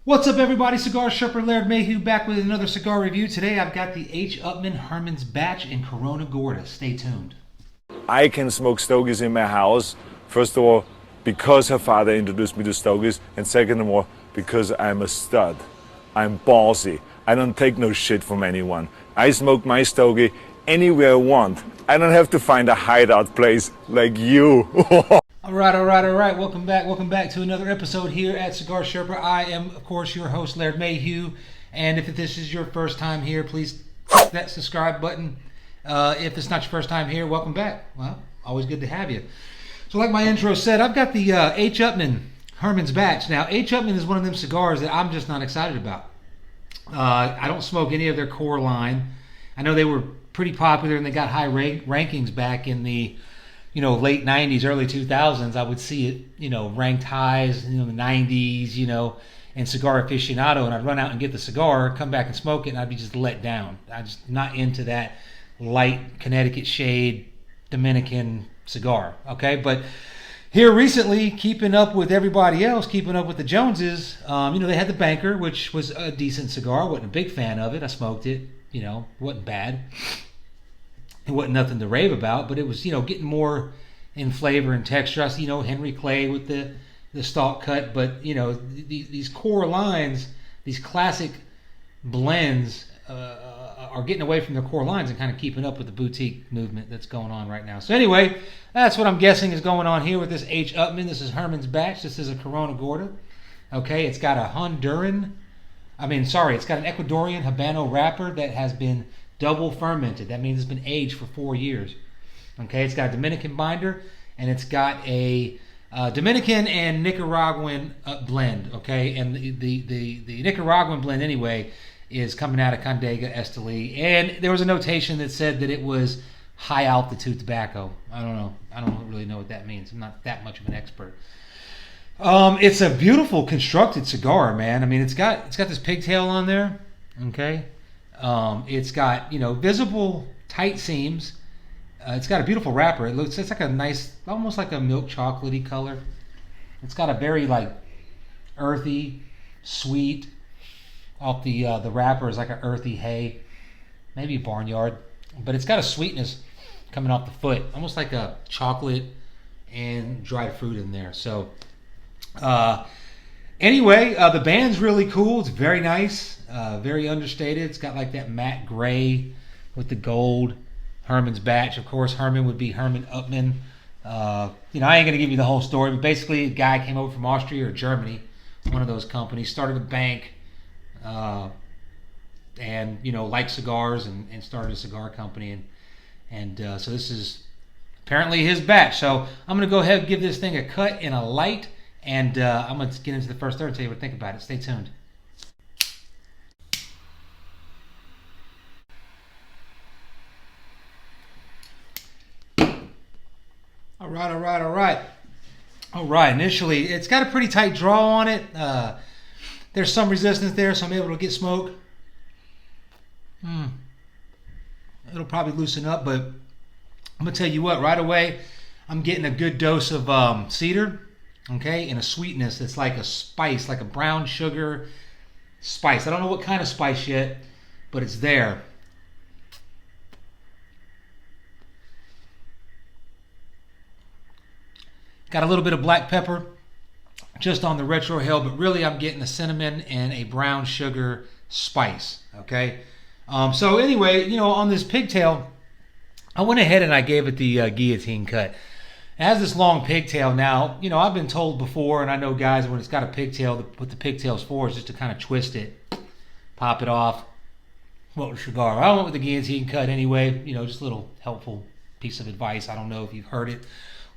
What's up, everybody? Cigar Shopper Laird Mayhew back with another cigar review. Today I've got the H.Upmann Herman's Batch in Corona Gorda. Stay tuned. I can smoke stogies in my house. First of all, because her father introduced me to stogies, and second of all, because I'm a stud. I'm ballsy. I don't take no shit from anyone. I smoke my stogie anywhere I want. I don't have to find a hideout place like you. All right. Welcome back to another episode here at Cigar Sherpa. I am, of course, your host, Laird Mayhew. And if this is your first time here, please click that subscribe button. If it's not your first time here, welcome back. Well, always good to have you. So like my intro said, I've got the H.Upmann Herman's Batch. Now, H.Upmann is one of them cigars that I'm just not excited about. I don't smoke any of their core line. I know they were pretty popular and they got high rankings back in the late 90s, early 2000s. I would see it, ranked highs, the 90s, and Cigar Aficionado, and I'd run out and get the cigar, come back and smoke it, and I'd be just let down. I'm just not into that light Connecticut shade Dominican cigar, okay? But here recently, keeping up with everybody else, keeping up with the Joneses, they had the Banker, which was a decent cigar. I wasn't a big fan of it. I smoked it, wasn't bad. It wasn't nothing to rave about, but it was, getting more in flavor and texture. I see, Henry Clay with the stalk cut, but, these core lines, these classic blends are getting away from their core lines and kind of keeping up with the boutique movement that's going on right now. So anyway, that's what I'm guessing is going on here with this H.Upmann. This is Herman's Batch. This is a Corona Gorda. Okay, it's got it's got an Ecuadorian Habano wrapper that has been double fermented. That means it's been aged for 4 years. Okay, it's got a Dominican binder, and it's got a Dominican and Nicaraguan blend. Okay, and the Nicaraguan blend anyway is coming out of Condega Esteli, and there was a notation that said that it was high altitude tobacco. I don't know. I don't really know what that means. I'm not that much of an expert. It's a beautiful constructed cigar, man. I mean, it's got this pigtail on there. Okay. It's got, visible tight seams. It's got a beautiful wrapper. It's like a nice, almost like a milk chocolatey color. It's got a very earthy, sweet, off the wrapper is like an earthy hay, maybe barnyard, but it's got a sweetness coming off the foot, almost like a chocolate and dried fruit in there. So, anyway, the band's really cool. It's very nice. Very understated. It's got like that matte gray with the gold. Herman's Batch. Of course, Herman would be Herman Upmann. I ain't going to give you the whole story, but basically a guy came over from Austria or Germany, one of those companies, started a bank, and, liked cigars and started a cigar company. And so this is apparently his batch. So I'm going to go ahead and give this thing a cut and a light, and I'm going to get into the first third and tell you what to think about it. Stay tuned. All right. Initially, it's got a pretty tight draw on it. There's some resistance there, so I'm able to get smoke. It'll probably loosen up, but I'm going to tell you what, right away, I'm getting a good dose of cedar, okay, and a sweetness that's like a spice, like a brown sugar spice. I don't know what kind of spice yet, but it's there. Got a little bit of black pepper just on the retrohale, but really I'm getting a cinnamon and a brown sugar spice, okay? So anyway, on this pigtail, I went ahead and I gave it the guillotine cut. It has this long pigtail. Now, I've been told before, and I know guys, when it's got a pigtail, what the pigtail's for is just to kind of twist it, pop it off, smoke the cigar. I went with the guillotine cut anyway, just a little helpful piece of advice. I don't know if you've heard it.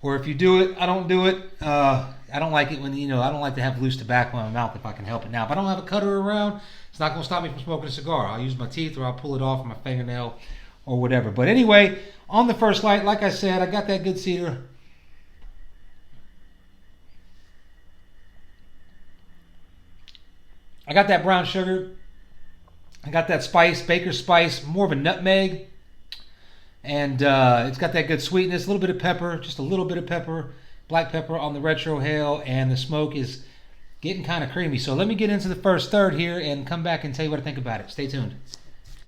Or if you do it, I don't do it. I don't like it when, I don't like to have loose tobacco in my mouth if I can help it. Now, if I don't have a cutter around, it's not going to stop me from smoking a cigar. I'll use my teeth or I'll pull it off with my fingernail or whatever. But anyway, on the first light, like I said, I got that good cedar. I got that brown sugar. I got that spice, baker's spice, more of a nutmeg. And it's got that good sweetness, a little bit of pepper, just a little bit of pepper, black pepper on the retrohale, and the smoke is getting kind of creamy. So let me get into the first third here and come back and tell you what I think about it. Stay tuned.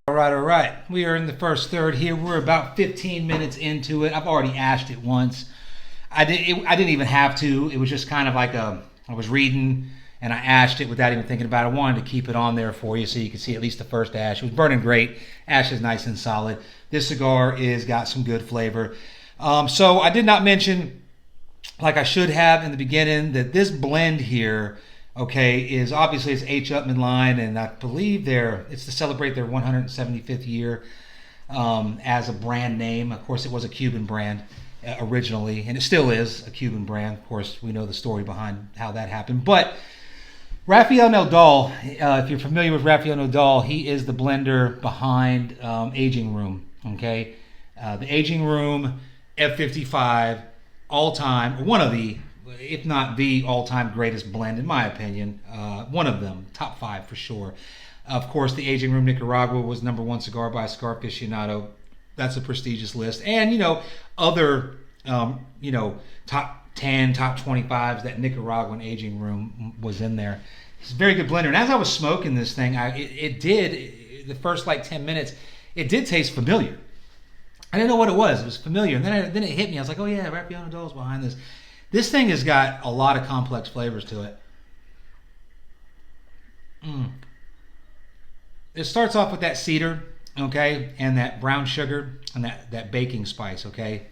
All right. We are in the first third here. We're about 15 minutes into it. I've already ashed it once. I didn't even have to. It was just kind of like I was reading and I ashed it without even thinking about it. I wanted to keep it on there for you so you can see at least the first ash. It was burning great. Ash is nice and solid. This cigar is got some good flavor. So I did not mention, like I should have in the beginning, that this blend here, okay, is obviously it's H.Upmann line, and I believe it's to celebrate their 175th year as a brand name. Of course, it was a Cuban brand originally, and it still is a Cuban brand. Of course, we know the story behind how that happened. But Rafael Nodal, if you're familiar with Rafael Nodal, he is the blender behind Aging Room. Okay, the Aging Room F55, all time, one of the, if not the all-time greatest blend in my opinion. One of them, top 5 for sure. Of course, the Aging Room Nicaragua was #1 cigar by Cigar Aficionado. That's a prestigious list, and other top 10, top 25s. That Nicaraguan Aging Room was in there. It's a very good blender. And as I was smoking this thing, the first like 10 minutes, it did taste familiar. I didn't know what it was. It was familiar. And then it hit me. I was like, oh yeah, Rafael Nodal's behind this. This thing has got a lot of complex flavors to it. It starts off with that cedar, okay, and that brown sugar and that baking spice, okay.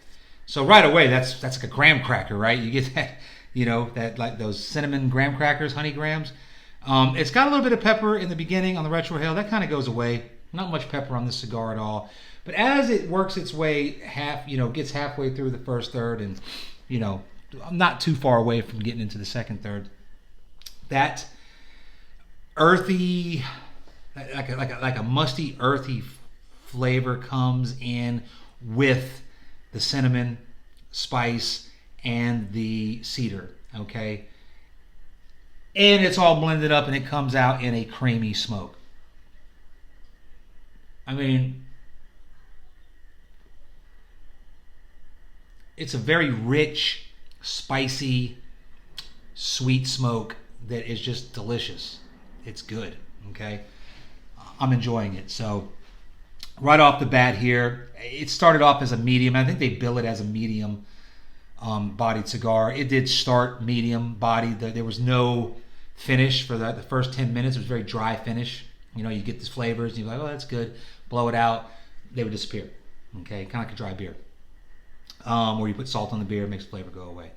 So right away, that's like a graham cracker, right? You get that, that like those cinnamon graham crackers, honey grahams. It's got a little bit of pepper in the beginning on the retrohale. That kind of goes away. Not much pepper on this cigar at all. But as it works its way gets halfway through the first third, and I'm not too far away from getting into the second third, that earthy, like a musty, earthy flavor comes in with the cinnamon, spice, and the cedar, okay? And it's all blended up and it comes out in a creamy smoke. I mean, it's a very rich, spicy, sweet smoke that is just delicious. It's good, okay? I'm enjoying it. So right off the bat here, it started off as a medium. I think they bill it as a medium bodied cigar. It did start medium bodied. There was no finish for the first 10 minutes. It was very dry finish. You get these flavors and you're like, oh, that's good. Blow it out, they would disappear. Okay, kind of like a dry beer. Or you put salt on the beer, it makes the flavor go away.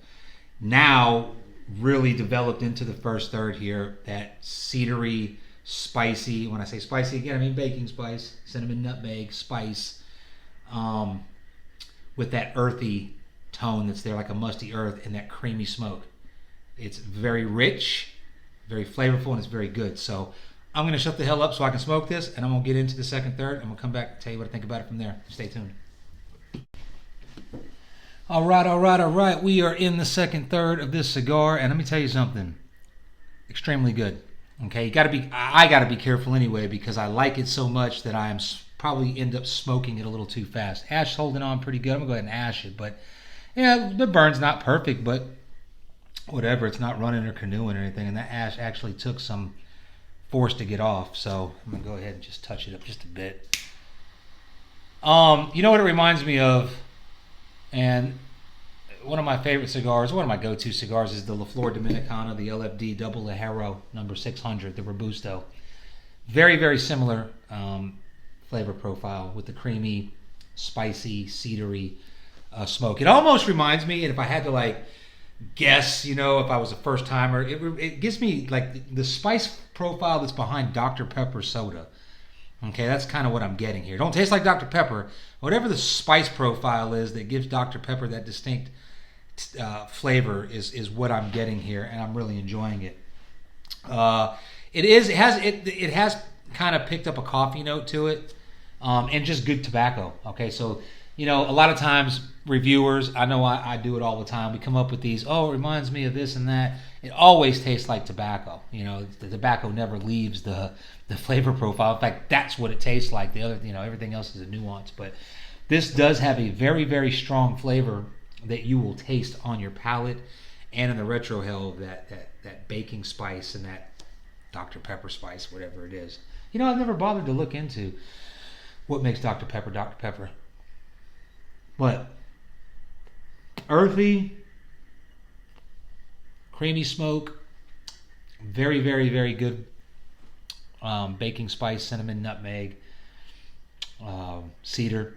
Now, really developed into the first third here, that cedary, spicy, when I say spicy again, I mean baking spice, cinnamon, nutmeg, spice, with that earthy tone that's there, like a musty earth, and that creamy smoke. It's very rich, very flavorful, and it's very good. So I'm going to shut the hell up so I can smoke this, and I'm going to get into the second third. I'm going to come back and tell you what I think about it from there. Stay tuned. All right. We are in the second third of this cigar, and let me tell you something. Extremely good. Okay, I gotta be careful anyway, because I like it so much that I'm probably end up smoking it a little too fast. Ash holding on pretty good. I'm gonna go ahead and ash it, but the burn's not perfect, but whatever. It's not running or canoeing or anything, and that ash actually took some force to get off. So I'm gonna go ahead and just touch it up just a bit. You know what it reminds me of, and one of my favorite cigars, one of my go-to cigars, is the La Flor Dominicana, the LFD Double Lajero number 600, the Robusto. Very, very similar flavor profile with the creamy, spicy, cedary smoke. It almost reminds me, and if I had to guess, if I was a first timer, it gives me like the spice profile that's behind Dr. Pepper soda. Okay, that's kind of what I'm getting here. Don't taste like Dr. Pepper. Whatever the spice profile is that gives Dr. Pepper that distinct flavor is what I'm getting here, and I'm really enjoying it. It has kind of picked up a coffee note to it, and just good tobacco. Okay, so a lot of times reviewers, I know I do it all the time. We come up with these. Oh, it reminds me of this and that. It always tastes like tobacco. The tobacco never leaves the flavor profile. In fact, that's what it tastes like. The other, everything else is a nuance. But this does have a very, very strong flavor that you will taste on your palate, and in the retrohale, that baking spice and that Dr. Pepper spice, whatever it is. You know, I've never bothered to look into what makes Dr. Pepper Dr. Pepper. But earthy, creamy smoke, very, very, very good baking spice, cinnamon, nutmeg, cedar.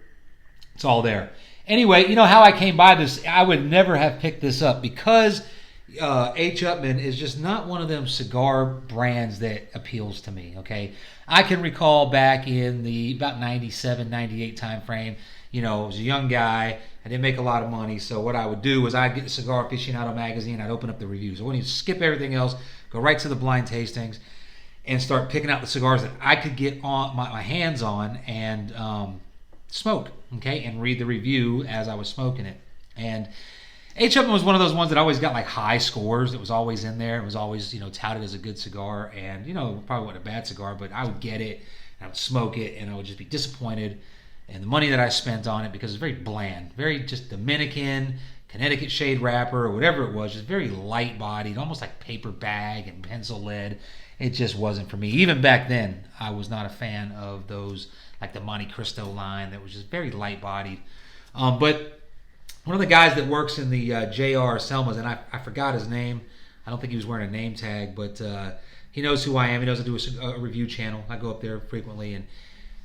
It's all there. Anyway, you know how I came by this? I would never have picked this up because H.Upmann is just not one of them cigar brands that appeals to me, okay? I can recall back in the about 97, 98 time frame, you know, I was a young guy. I didn't make a lot of money, so what I would do was I'd get the Cigar Aficionado magazine, I'd open up the reviews. I wouldn't even skip everything else, go right to the blind tastings, and start picking out the cigars that I could get on my hands on and smoke, okay, and read the review as I was smoking it. And H.Upmann was one of those ones that always got like high scores. It was always in there. It was always, you know, touted as a good cigar, and you know, probably wasn't a bad cigar, but I would get it and I would smoke it, and I would just be disappointed in the money that I spent on it because it's very bland, very just Dominican, Connecticut shade wrapper or whatever it was, just very light bodied, almost like paper bag and pencil lead. It just wasn't for me. Even back then, I was not a fan of those, like the Monte Cristo line that was just very light bodied. But one of the guys that works in the JR Selma's, and I forgot his name. I don't think he was wearing a name tag, but he knows who I am. He knows I do a review channel. I go up there frequently, and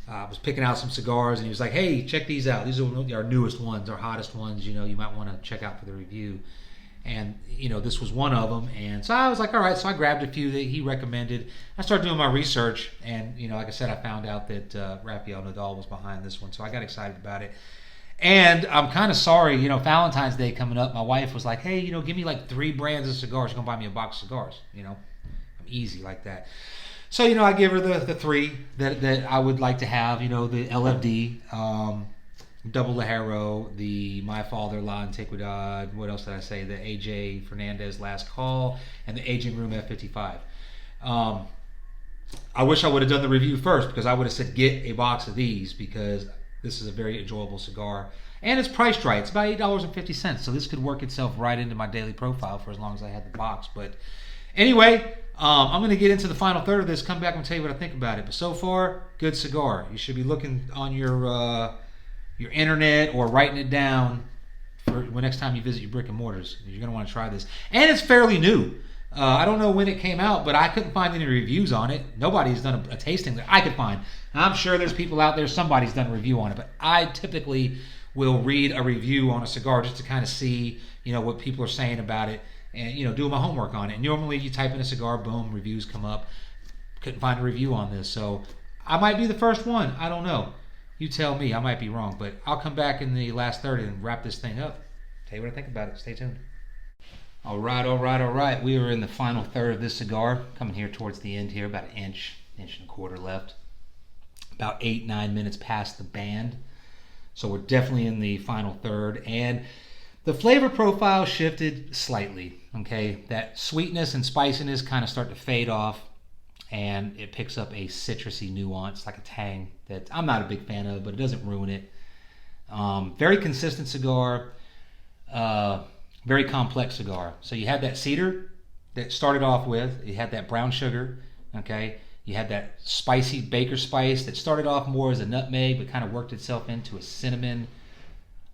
I was picking out some cigars, and he was like, "Hey, check these out. These are our newest ones, our hottest ones. You know, you might want to check out for the review." And you know, this was one of them, and so I was like, "All right." So I grabbed a few that he recommended. I started doing my research, and you know, like I said, I found out that Rafael Nodal was behind this one, so I got excited about it. And I'm kind of sorry, you know, Valentine's Day coming up. My wife was like, "Hey, you know, give me like 3 brands of cigars. You're gonna buy me a box of cigars." You know, I'm easy like that. So, you know, I give her the 3 that I would like to have, you know, the LFD, Double Lajero, the My Father La Antiquidad, what else did I say? The AJ Fernandez Last Call, and the Aging Room F55. I wish I would have done the review first because I would have said get a box of these because this is a very enjoyable cigar. And it's priced right. It's about $8.50, so this could work itself right into my daily profile for as long as I had the box. But anyway, I'm going to get into the final third of this, come back and tell you what I think about it. But so far, good cigar. You should be looking on your internet or writing it down for when next time you visit your brick and mortars. You're going to want to try this. And it's fairly new. I don't know when it came out, but I couldn't find any reviews on it. Nobody's done a tasting that I could find. I'm sure there's people out there, somebody's done a review on it, but I typically will read a review on a cigar just to kind of see, you know, what people are saying about it and, you know, do my homework on it. And normally you type in a cigar, boom, reviews come up. Couldn't find a review on this, so I might be the first one. I don't know. You tell me. I might be wrong, but I'll come back in the last third and wrap this thing up. Tell you what I think about it. Stay tuned. All right. We are in the final third of this cigar. Coming here towards the end here, about an inch and a quarter left. About 8-9 minutes past the band. So we're definitely in the final third. And the flavor profile shifted slightly. Okay, that sweetness and spiciness kind of start to fade off. And it picks up a citrusy nuance, like a tang that I'm not a big fan of, but it doesn't ruin it. Very consistent cigar. Very complex cigar. So you had that cedar that started off with. You had that brown sugar, okay? You had that spicy baker spice that started off more as a nutmeg, but kind of worked itself into a cinnamon,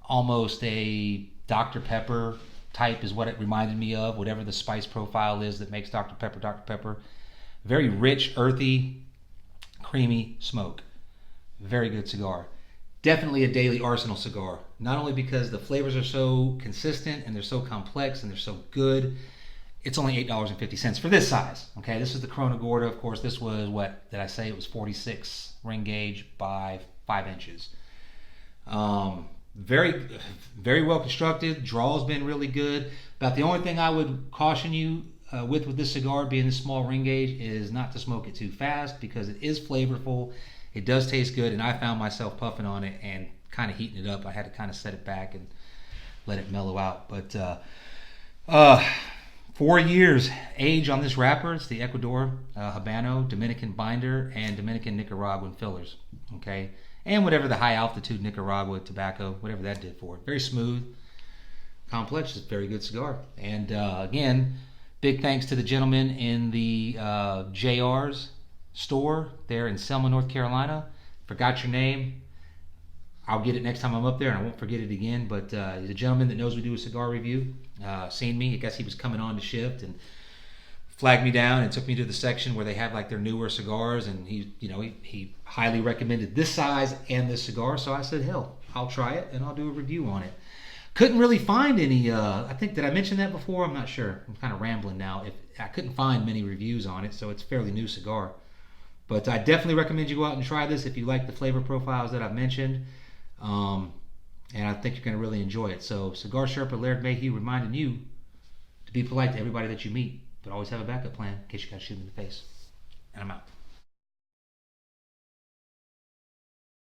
almost a Dr. Pepper type is what it reminded me of, whatever the spice profile is that makes Dr. Pepper Dr. Pepper. Very rich, earthy, creamy smoke. Very good cigar. Definitely a daily arsenal cigar. Not only because the flavors are so consistent and they're so complex and they're so good. It's only $8.50 for this size. Okay, this is the Corona Gorda. Of course, this was, what did I say? It was 46 ring gauge by 5 inches. Very, very well constructed. Draw's been really good. About the only thing I would caution you with this cigar being this small ring gauge is not to smoke it too fast because it is flavorful. It does taste good, and I found myself puffing on it and kind of heating it up. I had to kind of set it back and let it mellow out. But 4 years age on this wrapper. It's the Ecuador Habano, Dominican binder, and Dominican Nicaraguan fillers. Okay, and whatever the high altitude Nicaragua tobacco, whatever that did for it. Very smooth. Complex is a very good cigar. And again, big thanks to the gentleman in the JR's store there in Selma, North Carolina. Forgot your name. I'll get it next time I'm up there, and I won't forget it again. But he's a gentleman that knows we do a cigar review. Seen me. I guess he was coming on to shift and flagged me down and took me to the section where they have like their newer cigars, and he highly recommended this size and this cigar. So I said, hell, I'll try it and I'll do a review on it. Couldn't really find any. I think, did I mention that before? I'm not sure. I'm kind of rambling now. I couldn't find many reviews on it, so it's a fairly new cigar. But I definitely recommend you go out and try this if you like the flavor profiles that I've mentioned. And I think you're going to really enjoy it. So, Cigar Sherpa Laird Mayhew reminding you to be polite to everybody that you meet, but always have a backup plan in case you got to shoot them in the face. And I'm out.